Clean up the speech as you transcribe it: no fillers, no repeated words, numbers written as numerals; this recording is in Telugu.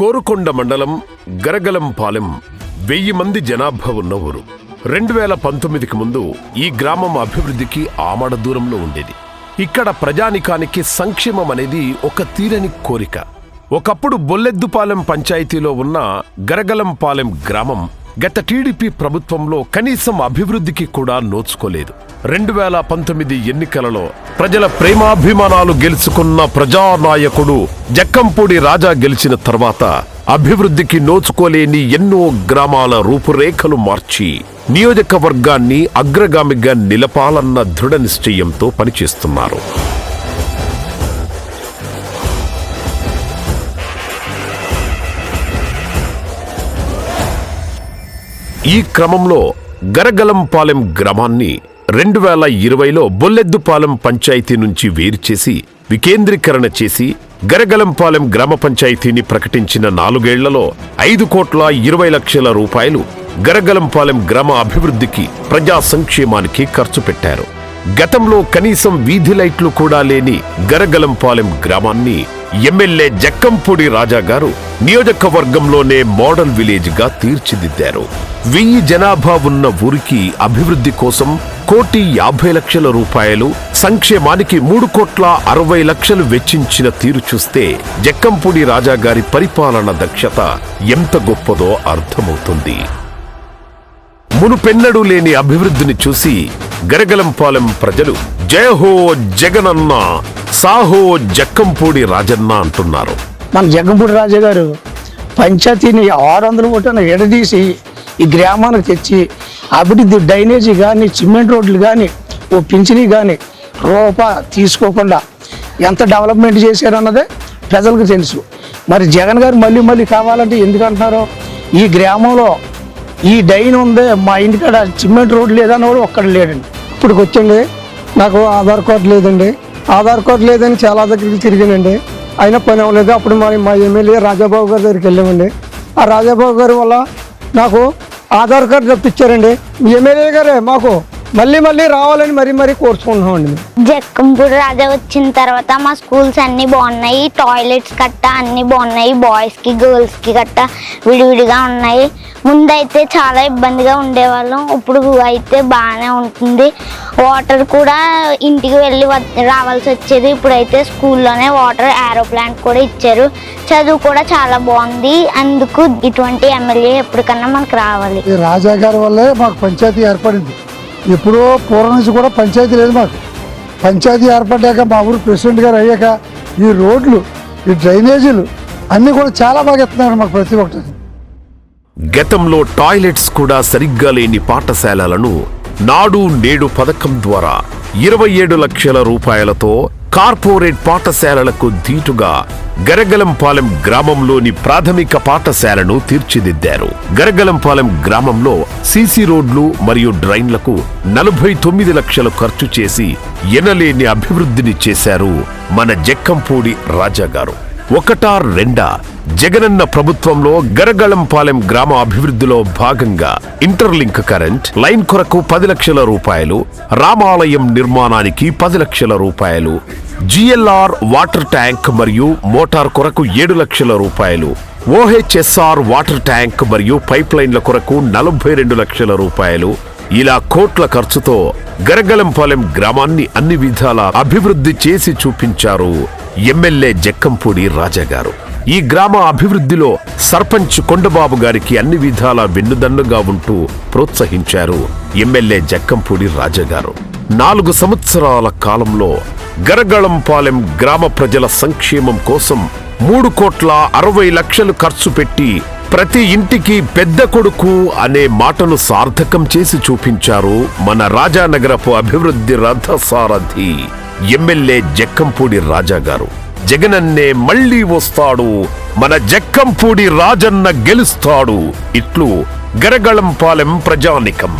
కోరుకొండ మండలం గరగలంపాలెం 1000 మంది జనాభా ఉన్న ఊరు. 2019కి ముందు ఈ గ్రామం అభివృద్ధికి ఆమడ దూరంలో ఉండేది. ఇక్కడ ప్రజానికానికి సంక్షేమం అనేది ఒక తీరని కోరిక. ఒకప్పుడు బొల్లెద్దుపాలెం పంచాయతీలో ఉన్న గరగలంపాలెం గ్రామం గత టీడీపీ ప్రభుత్వంలో కనీసం అభివృద్ధికి కూడా నోచుకోలేదు. 2019 ఎన్నికలలో ప్రజల ప్రేమాభిమానాలు గెలుచుకున్న ప్రజానాయకుడు జక్కంపూడి రాజా గెలిచిన తర్వాత అభివృద్ధికి నోచుకోలేని ఎన్నో గ్రామాల రూపురేఖలు మార్చి నియోజకవర్గాన్ని అగ్రగామిగా నిలపాలన్న దృఢ నిశ్చయంతో పనిచేస్తున్నారు. ఈ క్రమంలో గరగలంపాలెం గ్రామాన్ని 2020లో బొల్లెద్దుపాలెం పంచాయతీ నుంచి వేరు చేసి వికేంద్రీకరణ చేసి గరగలంపాలెం గ్రామ పంచాయతీని ప్రకటించిన 4 ఏళ్లలో 5,20,00,000 రూపాయలు గరగలంపాలెం గ్రామ అభివృద్ధికి, ప్రజా సంక్షేమానికి ఖర్చు పెట్టారు. గతంలో కనీసం వీధి లైట్లు కూడా లేని గరగలంపాలెం గ్రామాన్ని ఎమ్మెల్యే జక్కంపూడి రాజా గారు నియోజకవర్గంలోనే మోడల్ విలేజ్ గా తీర్చిదిద్దారు. 1000 జనాభా ఉన్న ఊరికి అభివృద్ధి కోసం 1,50,00,000 రూపాయలు, సంక్షేమానికి 3,60,00,000 వెచ్చించిన తీరు చూస్తే జక్కంపూడి రాజా గారి పరిపాలన దక్షత ఎంత గొప్పదో అర్థమవుతుంది. మునుపెన్నడూ లేని అభివృద్ధిని చూసి గరగలంపాలెం ప్రజలు జయహో జగనన్న, సాహో జక్కంపూడి రాజన్న అంటున్నారు. మన జక్కంపూడి రాజా గారు పంచాయతీని 600 ఓట్లను ఎడదీసి ఈ గ్రామానికి తెచ్చి అభివృద్ధి, డ్రైనేజీ కానీ, సిమెంట్ రోడ్లు కానీ, ఓ పింఛనీ కానీ తీసుకోకుండా ఎంత డెవలప్మెంట్ చేశారన్నదే ప్రజలకు తెలుసు. మరి జగన్ గారు మళ్ళీ కావాలంటే ఎందుకంటున్నారో, ఈ గ్రామంలో ఈ డైన్ ఉంది, మా ఇంటికాడ సిమెంట్ రోడ్ లేదని కూడా ఒక్కడ లేడండి. ఇప్పుడు వచ్చండి, నాకు ఆధార్ కార్డు లేదండి, ఆధార్ కార్డు లేదని చాలా దగ్గరికి తిరిగానండి, అయినా పని అవ్వలేదు. అప్పుడు మా ఎమ్మెల్యే రాజాబాబు గారి దగ్గరికి వెళ్ళామండి. ఆ రాజాబాబు గారి వల్ల నాకు ఆధార్ కార్డు రప్పించారండి. ఎమ్మెల్యే గారే మాకు మళ్ళీ రావాలని మరీ కోరుకుంటున్నామండి. జక్కంపూడి రాజా వచ్చిన తర్వాత మా స్కూల్స్ అన్నీ బాగున్నాయి, టాయిలెట్స్ కట్ట అన్నీ బాగున్నాయి, బాయ్స్కి గర్ల్స్కి కట్ట విడివిడిగా ఉన్నాయి. ముందైతే చాలా ఇబ్బందిగా ఉండేవాళ్ళం, ఇప్పుడు అయితే బాగానే ఉంటుంది. వాటర్ కూడా ఇంటికి వెళ్ళి రావాల్సి వచ్చేది, ఇప్పుడైతే స్కూల్లోనే వాటర్ ఏరో ప్లాంట్ కూడా ఇచ్చారు. చదువు కూడా చాలా బాగుంది. అందుకు ఇటువంటి ఎమ్మెల్యే ఎప్పటికన్నా మనకు రావాలి. రాజా గారి వల్లే మాకు పంచాయతీ ఏర్పడింది. ఎప్పుడో పూర్వం నుంచి కూడా పంచాయతీ లేదు మాకు. పంచాయతీ ఏర్పడ్డాక మా ఊరు ప్రెసిడెంట్ గారు అయ్యాక ఈ రోడ్లు, ఈ డ్రైనేజీలు అన్నీ కూడా చాలా బాగా ఎత్తున్నారు మాకు ప్రతి ఒక్కటి. గతంలో టాయిలెట్స్ కూడా సరిగ్గా లేని పాఠశాలలను నాడు నేడు పథకం ద్వారా 27 లక్షల రూపాయలతో కార్పొరేట్ పాఠశాలలకు ధీటుగా గరగలంపాలెం గ్రామంలోని ప్రాథమిక పాఠశాలను తీర్చిదిద్దారు. గరగలంపాలెం గ్రామంలో సీసీ రోడ్లు మరియు డ్రైన్లకు 49 లక్షలు ఖర్చు చేసి ఎనలేని అభివృద్ధిని చేశారు మన జక్కంపూడి రాజా గారు. ఒకటా రెండా, జగనన్న ప్రభుత్వంలో గరగలంపాలెం గ్రామ అభివృద్ధిలో భాగంగా ఇంటర్లింక్ కరెంట్ లైన్ కొరకు 10 లక్షల రూపాయలు, రామాలయం నిర్మాణానికి 10 లక్షల రూపాయలు, జిఎల్ఆర్ వాటర్ ట్యాంక్ మరియు మోటార్ కొరకు 7 లక్షల రూపాయలు, ఓహెచ్ఎస్ఆర్ వాటర్ ట్యాంక్ మరియు పైప్ లైన్ల కొరకు 42 లక్షల రూపాయలు, ఇలా కోట్ల ఖర్చుతో గరగలంపాలెం గ్రామాన్ని అన్ని విధాల అభివృద్ధి చేసి చూపించారు ఎమ్మెల్యే జక్కంపూడి రాజా గారు. ఈ గ్రామ అభివృద్ధిలో సర్పంచ్ కొండబాబు గారికి అన్ని విధాల వెన్నుదన్నుగా ఉంటూ ప్రోత్సహించారు ఎమ్మెల్యే జక్కంపూడి రాజా గారు. 4 సంవత్సరాల కాలంలో గరగలంపాలెం గ్రామ ప్రజల సంక్షేమం కోసం 3,60,00,000 ఖర్చు పెట్టి ప్రతి ఇంటికి పెద్ద కొడుకు అనే మాటను సార్థకం చేసి చూపించారు మన రాజానగరపు అభివృద్ధి రథసారథి ఎమ్మెల్యే జక్కంపూడి రాజా గారు. జగనన్నే మళ్లీ వస్తాడు, మన జక్కంపూడి రాజన్న గెలుస్తాడు. ఇట్లు గరగలంపాలెం ప్రజానికం.